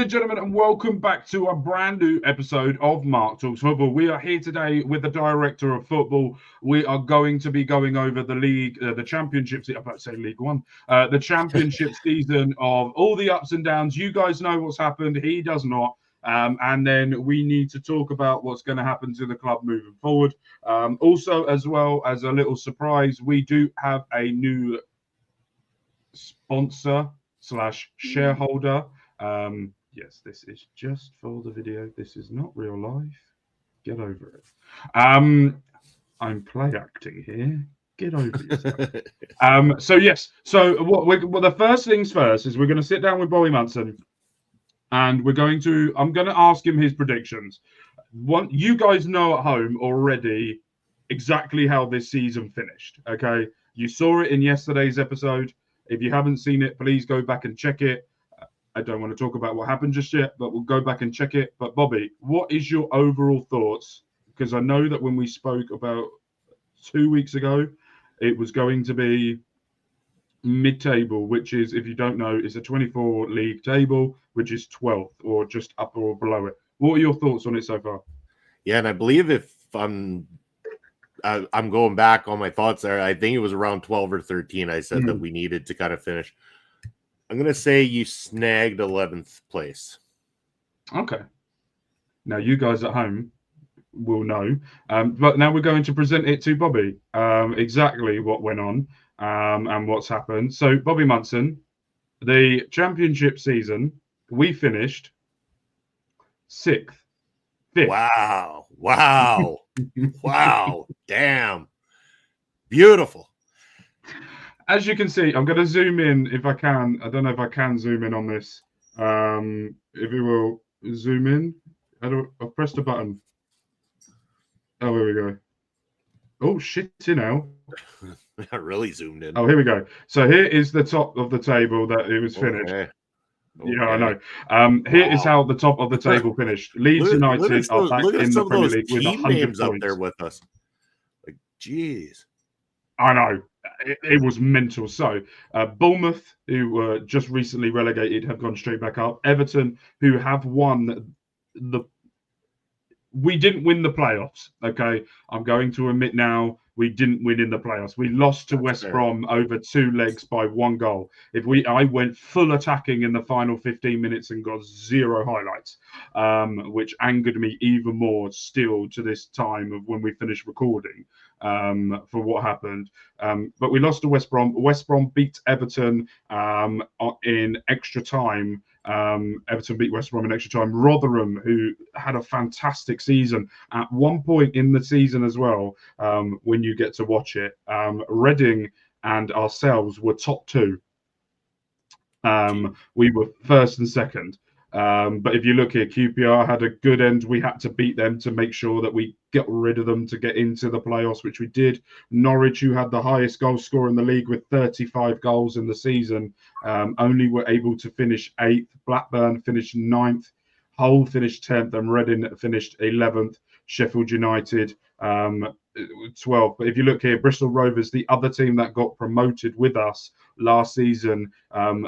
and gentlemen, and welcome back to a brand new episode of Mark Talks Football. We are here today with the director of football. We are going to be going over the league, the championship. I'm about to say League One, the championship season of all the ups and downs. You guys know what's happened. He does not. And then we need to talk about what's going to happen to the club moving forward. Also, as well as a little surprise, we do have a new sponsor / shareholder. Yes, this is just for the video. This is not real life. Get over it. I'm play acting here. Get over yourself. So yes. So what the first things first is we're going to sit down with Bobby Munson, and I'm going to ask him his predictions. You guys know at home already exactly how this season finished. Okay, you saw it in yesterday's episode. If you haven't seen it, please go back and check it. I don't want to talk about what happened just yet, but we'll go back and check it. But Bobby, what is your overall thoughts? Because I know that when we spoke about 2 weeks ago, it was going to be mid-table, which is, if you don't know, is a 24 league table, which is 12th or just up or below it. What are your thoughts on it so far? Yeah, and I believe if I'm going back on my thoughts there, I think it was around 12 or 13. I said that we needed to kind of finish. I'm going to say you snagged 11th place. Okay. Now, you guys at home will know. But now we're going to present it to Bobby, exactly what went on and what's happened. So, Bobby Munson, the championship season, we finished 6th. 5th. Wow. Wow. Damn. Beautiful. As you can see, I'm going to zoom in if I can. I don't know if I can zoom in on this. If you will zoom in. I've pressed a button. Oh, here we go. Oh, shit, now. Not really zoomed in. Oh, here we go. So here is the top of the table that it was finished. Okay. Yeah, I know. Here is how the top of the table finished. Leeds United are back in the Premier League with 100 names points. Up there with us. Like, jeez. I know. It was mental. So, Bournemouth, who were just recently relegated, have gone straight back up. Everton, who have won we didn't win the playoffs. Okay, I'm going to admit now we didn't win in the playoffs. We lost to West Brom over 2 legs by 1 goal. I went full attacking in the final 15 minutes and got 0 highlights, which angered me even more still to this time of when we finished recording for what happened. But we lost to West Brom. West Brom beat Everton in extra time. Everton beat West Brom in extra time. Rotherham, who had a fantastic season at one point in the season as well, when you get to watch it, Reading and ourselves were top 2. We were first and second. But if you look here, QPR had a good end. We had to beat them to make sure that we get rid of them to get into the playoffs, which we did. Norwich, who had the highest goal score in the league with 35 goals in the season, only were able to finish 8th. Blackburn finished 9th. Hull finished 10th, and Reading finished 11th. Sheffield United 12th. But if you look here, Bristol Rovers, the other team that got promoted with us last season,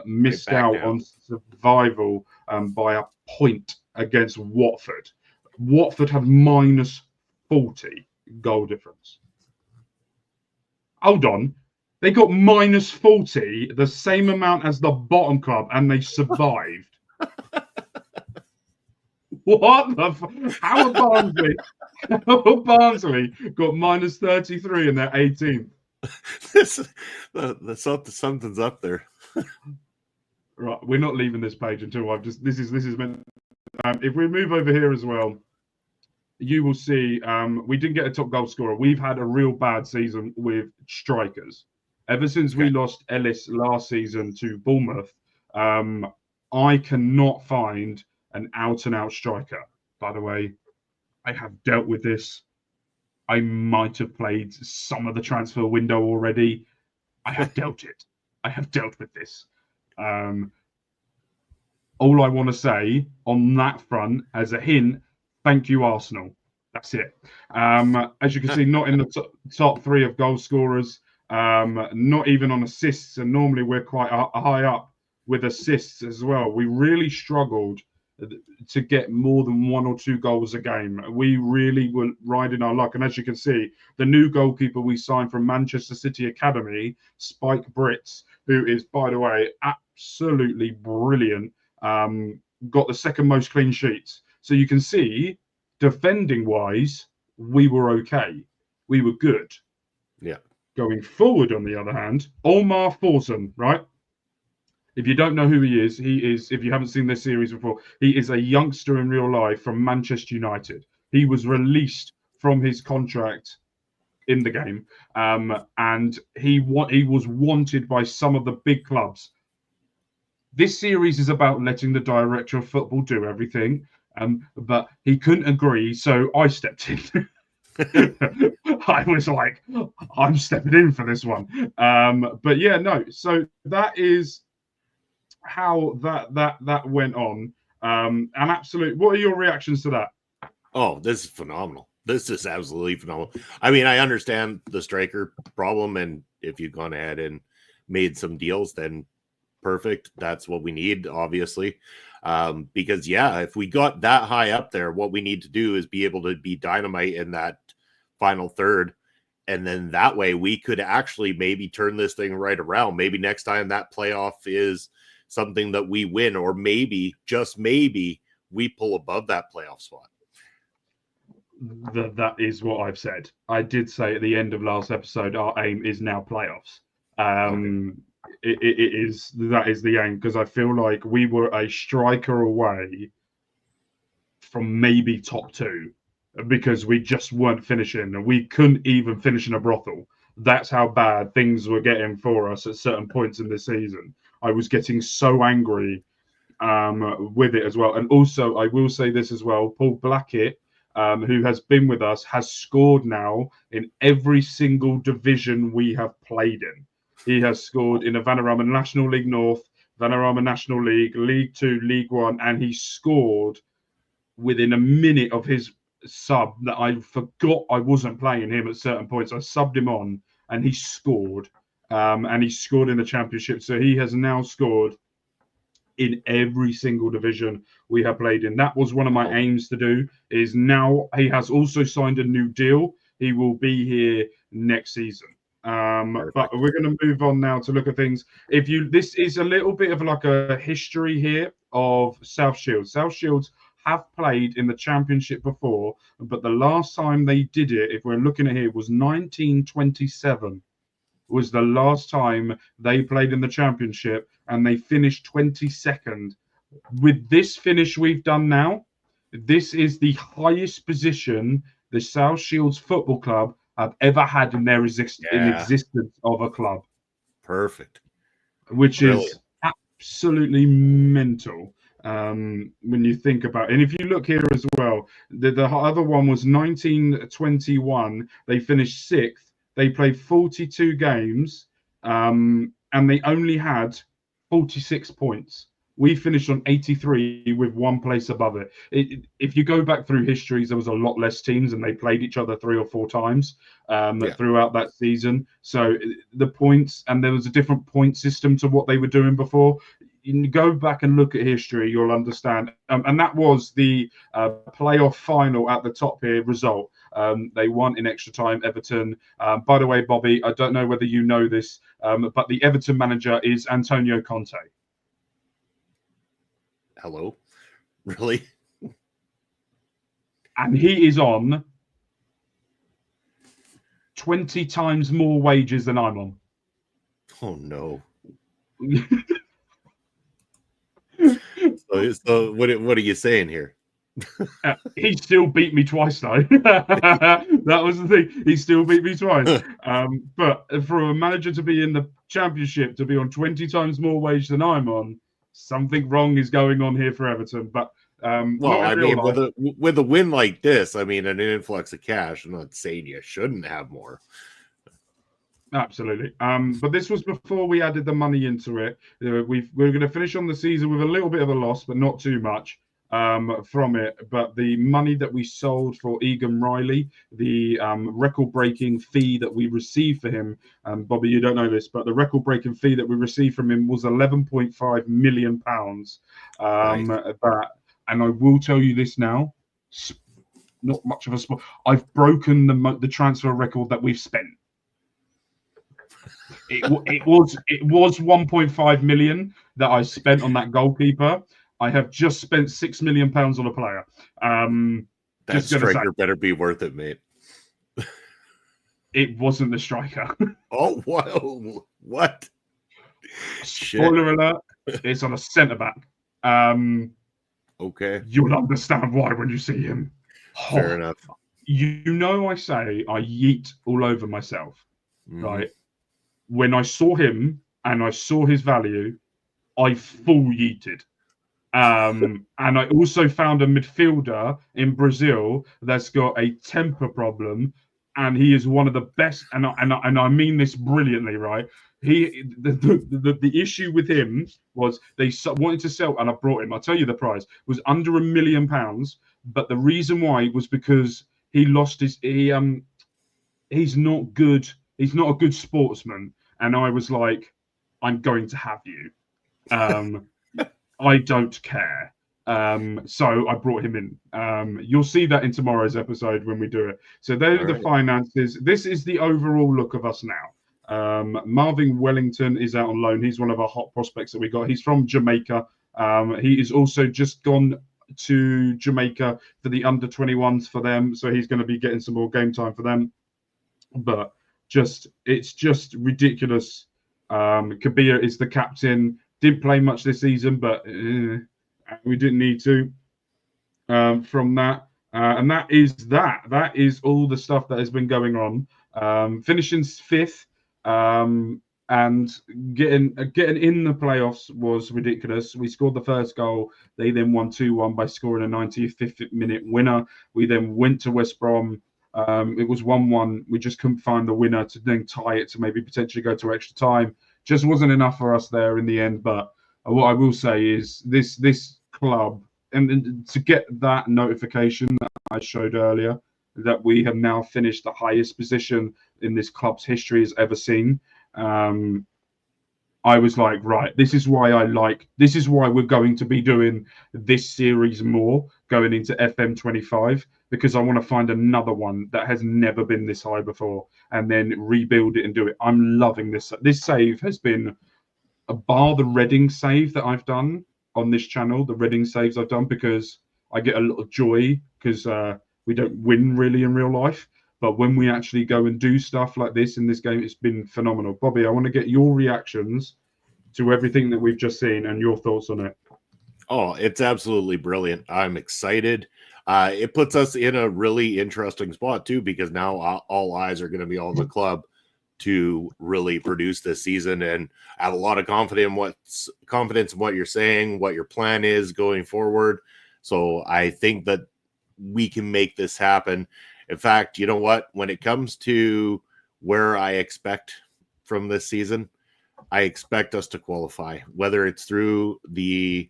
missed out on survival by a point against Watford. Watford have minus 40 goal difference. Hold on. They got minus 40, the same amount as the bottom club, and they survived. What the How Barnsley got minus 33 and they're 18th? Something's up there. Right, we're not leaving this page until I've just. This is meant. If we move over here as well, you will see we didn't get a top goal scorer. We've had a real bad season with strikers. Ever since we lost Ellis last season to Bournemouth, I cannot find an out-and-out striker. By the way, I have dealt with this. I might have played some of the transfer window already. I have dealt with this. All I want to say on that front, as a hint, thank you, Arsenal. That's it. As you can see, not in the top 3 of goal scorers, not even on assists. And normally we're quite high up with assists as well. We really struggled to get more than 1 or 2 goals a game. We really were riding our luck. And as you can see, the new goalkeeper we signed from Manchester City Academy, Spike Brits, who is, by the way, absolutely brilliant, got the second most clean sheets. So you can see, defending-wise, we were okay. We were good. Yeah. Going forward, on the other hand, Omar Forson, right? If you don't know who he is, if you haven't seen this series before, he is a youngster in real life from Manchester United. He was released from his contract in the game, and he was wanted by some of the big clubs. This series is about letting the director of football do everything, but he couldn't agree, so I stepped in. I was like, I'm stepping in for this one. But yeah, no. So that is how that went on. And absolutely, what are your reactions to that? Oh, this is phenomenal. This is absolutely phenomenal. I mean, I understand the striker problem, and if you've gone ahead and made some deals, then perfect. That's what we need, obviously. Because yeah, if we got that high up there, what we need to do is be able to be dynamite in that final third. And then that way we could actually maybe turn this thing right around. Maybe next time that playoff is something that we win, or maybe, just maybe, we pull above that playoff spot. That is what I've said. I did say at the end of last episode, our aim is now playoffs. Okay. That is the aim, because I feel like we were a striker away from maybe top 2, because we just weren't finishing, and we couldn't even finish in a brothel. That's how bad things were getting for us at certain points in the season. I was getting so angry with it as well. And also, I will say this as well, Paul Blackett, who has been with us, has scored now in every single division we have played in. He has scored in the Vanarama National League North, Vanarama National League, League 2, League 1, and he scored within a minute of his sub that I forgot I wasn't playing him at certain points. I subbed him on and he scored. And he scored in the championship. So he has now scored in every single division we have played in. That was one of my aims to do, is now he has also signed a new deal. He will be here next season. But we're going to move on now to look at things. This is a little bit of like a history here of South Shields. South Shields have played in the championship before, but the last time they did it, if we're looking at here, was 1927. Was the last time they played in the championship, and they finished 22nd. With this finish we've done now, this is the highest position the South Shields Football Club have ever had in their existence of a club. Perfect. Which is absolutely mental. When you think about it. And if you look here as well, the other one was 1921. They finished 6th. They played 42 games, and they only had 46 points. We finished on 83 with 1 place above it. If you go back through histories, there was a lot less teams, and they played each other 3 or 4 times throughout that season. So the points, and there was a different point system to what they were doing before. You go back and look at history, you'll understand. And that was the playoff final at the top here result. They won in extra time, Everton. By the way, Bobby, I don't know whether you know this, but the Everton manager is Antonio Conte. Hello? Really? And he is on 20 times more wages than I'm on. Oh, no. So what are you saying here? He still beat me twice, though. That was the thing. He still beat me twice. But for a manager to be in the championship, to be on 20 times more wage than I'm on, something wrong is going on here for Everton. But well, I mean, with a win like this, I mean, an influx of cash, I'm not saying you shouldn't have more. Absolutely. But this was before we added the money into it. We're going to finish on the season with a little bit of a loss, but not too much from it. But the money that we sold for Egan Riley, the record-breaking fee that we received for him, Bobby, you don't know this, but the record-breaking fee that we received from him was £11.5 million. Nice. and I will tell you this now, not much of a sport. I've broken the transfer record that we've spent. It was 1.5 million that I spent on that goalkeeper. I have just spent £6 million on a player. That striker better be worth it, mate. It wasn't the striker. Oh, whoa. What? Spoiler alert, it's on a centre back. Okay. You'll understand why when you see him. Fair enough. I say I yeet all over myself, right? When I saw him and I saw his value, I full yeeted. And I also found a midfielder in Brazil that's got a temper problem, and he is one of the best. And I mean this brilliantly, right? The issue with him was they wanted to sell, and I brought him. I'll tell you the price was under £1 million, but the reason why was because he lost his. He's not good. He's not a good sportsman, and I was like, I'm going to have you. I don't care. So I brought him in. You'll see that in tomorrow's episode when we do it. So there are the finances. This is the overall look of us now. Marvin Wellington is out on loan. He's one of our hot prospects that we got. He's from Jamaica. He is also just gone to Jamaica for the under-21s for them. So he's going to be getting some more game time for them. But it's just ridiculous. Kabir is the captain. Didn't play much this season, but we didn't need to. From that, and that is all the stuff that has been going on. Finishing fifth, and getting in the playoffs was ridiculous. We scored the first goal. They then won 2-1 by scoring a 95th minute winner. We then went to West Brom. It was 1-1. We just couldn't find the winner to then tie it to maybe potentially go to extra time. Just wasn't enough for us there in the end. But what I will say is this club, and to get that notification that I showed earlier, that we have now finished the highest position in this club's history has ever seen. I was like, right, this is why we're going to be doing this series more going into FM25, because I want to find another one that has never been this high before and then rebuild it and do it. I'm loving this. This save has been, a bar the Reading save that I've done on this channel, the Reading saves I've done, because I get a lot of joy because we don't win really in real life. But when we actually go and do stuff like this in this game, it's been phenomenal. Bobby, I want to get your reactions to everything that we've just seen and your thoughts on it. Oh, it's absolutely brilliant. I'm excited. It puts us in a really interesting spot, too, because now all eyes are going to be on the club to really produce this season. And I have a lot of confidence in what you're saying, what your plan is going forward. So I think that we can make this happen. In fact, you know what? When it comes to where I expect from this season, I expect us to qualify, whether it's through the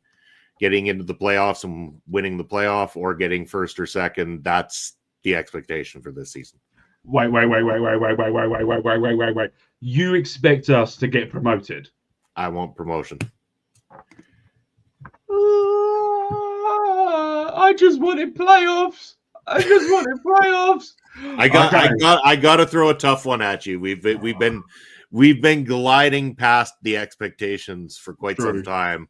getting into the playoffs and winning the playoff or getting first or second. That's the expectation for this season. Wait. You expect us to get promoted? I want promotion. I just wanted playoffs. I got to throw a tough one at you. We've been gliding past the expectations for quite some time.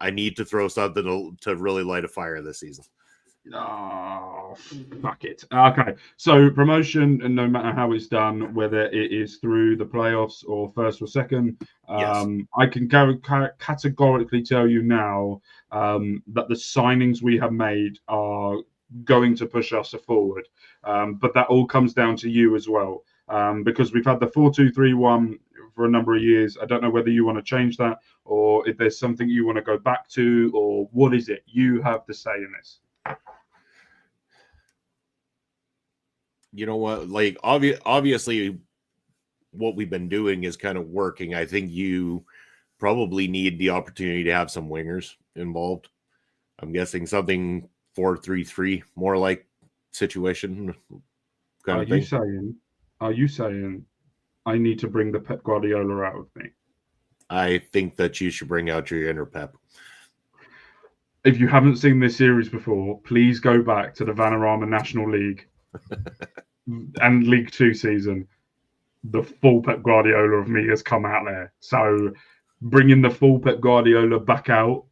I need to throw something to really light a fire this season. Oh, fuck it. Okay, so promotion, and no matter how it's done, whether it is through the playoffs or first or second, yes. I can categorically tell you now that the signings we have made are going to push us forward. But that all comes down to you as well, because we've had the 4-2-3-1 for a number of years. I don't know whether you want to change that or if there's something you want to go back to, or what is it? You have to say in this. You know what? Like, obviously, what we've been doing is kind of working. I think you probably need the opportunity to have some wingers involved. I'm guessing something 4-3-3, more like situation. Are you saying I need to bring the Pep Guardiola out of me? I think that you should bring out your inner Pep. if you haven't seen this series before, please go back to the Vanarama National League and League Two season. The full Pep Guardiola of me has come out there. So bringing the full Pep Guardiola back out,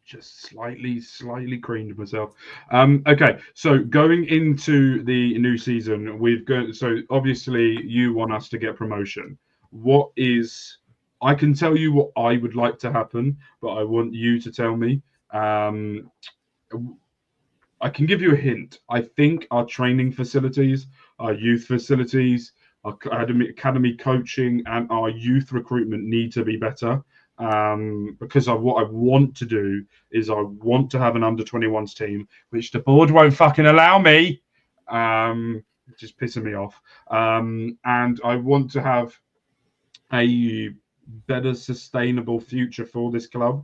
just slightly creamed myself. Okay, so going into the new season, so obviously you want us to get promotion. I can tell you what I would like to happen, but I want you to tell me. I can give you a hint. I think our training facilities, our youth facilities, our academy coaching, and our youth recruitment need to be better. Because what I want to do is I want to have an under-21s team, which the board won't fucking allow me. Just pissing me off. And I want to have a better sustainable future for this club.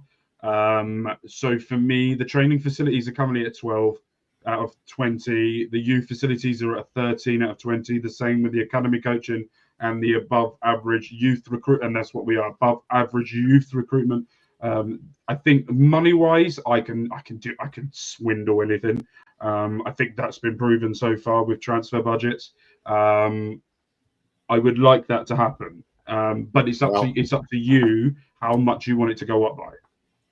So for me, the training facilities are currently at 12 out of 20. The youth facilities are at 13 out of 20. The same with the academy coaching and the above average youth recruit, and that's what we are, above average youth recruitment. I think money wise, I can swindle anything. I think that's been proven so far with transfer budgets. I would like that to happen, but it's up to you how much you want it to go up by.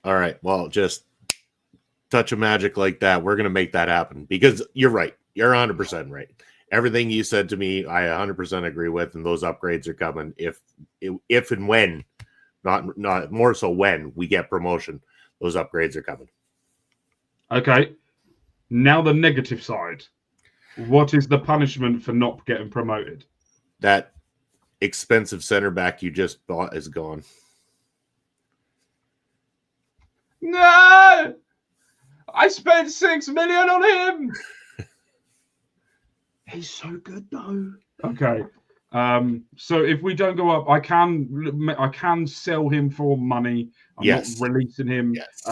All right. Well, just touch of magic like that, we're going to make that happen, because you're right. You're 100% right. Everything you said to me, I 100% agree with, and those upgrades are coming. If and when, not more so when we get promotion, those upgrades are coming. Okay. Now the negative side. What is the punishment for not getting promoted? That expensive center back you just bought is gone. No! I spent $6 million on him. He's so good though. Okay. So if we don't go up, I can sell him for money. I'm not releasing him. Yes.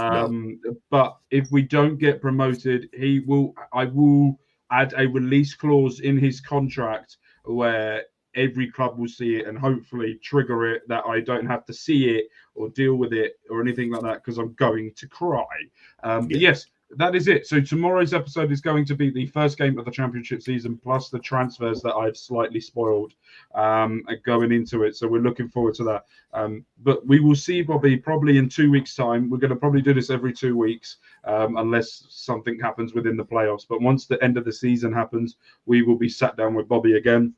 But if we don't get promoted, I will add a release clause in his contract where every club will see it and hopefully trigger it, that I don't have to see it or deal with it or anything like that, because I'm going to cry. But yes, that is it. So tomorrow's episode is going to be the first game of the championship season, plus the transfers that I've slightly spoiled going into it. So we're looking forward to that. But we will see Bobby probably in 2 weeks' time. We're going to probably do this every 2 weeks, unless something happens within the playoffs. But once the end of the season happens, we will be sat down with Bobby again.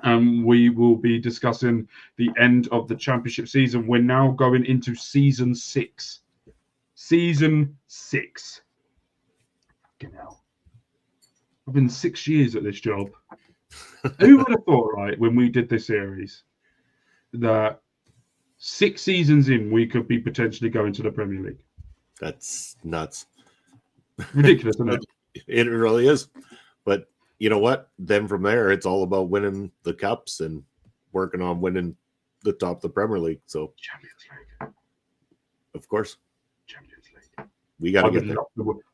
We will be discussing the end of the championship season. We're now going into season 6. Season 6. Hell. I've been 6 years at this job. Who would have thought, right, when we did this series, that 6 seasons in, we could be potentially going to the Premier League? That's nuts. Ridiculous, isn't it? It really is. But you know what? Then from there, it's all about winning the cups and working on winning the top of the Premier League. So, Champions League. Of course. Champions League. We got to get there.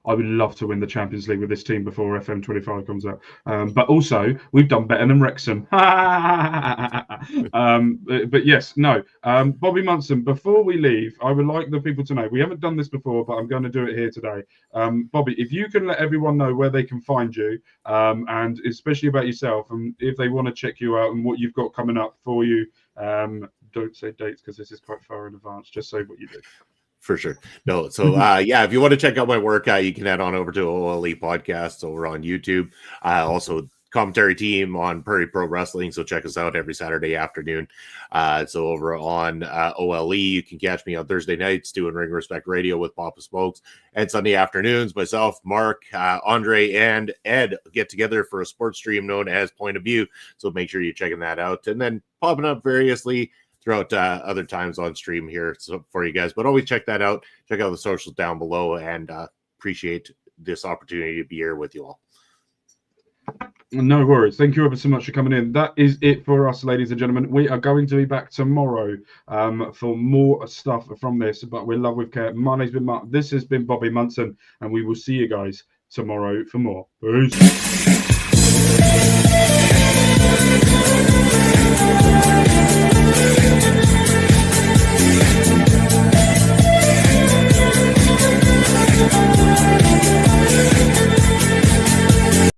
I would love to win the Champions League with this team before FM25 comes out. But also, we've done better than Wrexham. But yes, no. Bobby Munson, before we leave, I would like the people to know, we haven't done this before, but I'm going to do it here today. Bobby, if you can let everyone know where they can find you, and especially about yourself, and if they want to check you out and what you've got coming up for you, don't say dates because this is quite far in advance. Just say what you do. For sure. No. So, if you want to check out my work, you can head on over to OLE Podcasts over on YouTube. Also, commentary team on Prairie Pro Wrestling. So check us out every Saturday afternoon. So over on OLE, you can catch me on Thursday nights doing Ring Respect Radio with Papa Smokes. And Sunday afternoons, myself, Mark, Andre, and Ed get together for a sports stream known as Point of View. So make sure you're checking that out. And then popping up variously throughout other times on stream here for you guys. But always check that out. Check out the socials down below, and appreciate this opportunity to be here with you all. No worries. Thank you ever so much for coming in. That is it for us, ladies and gentlemen. We are going to be back tomorrow for more stuff from this, but we love with care. My name's been Mark. This has been Bobby Munson, and we will see you guys tomorrow for more. Peace.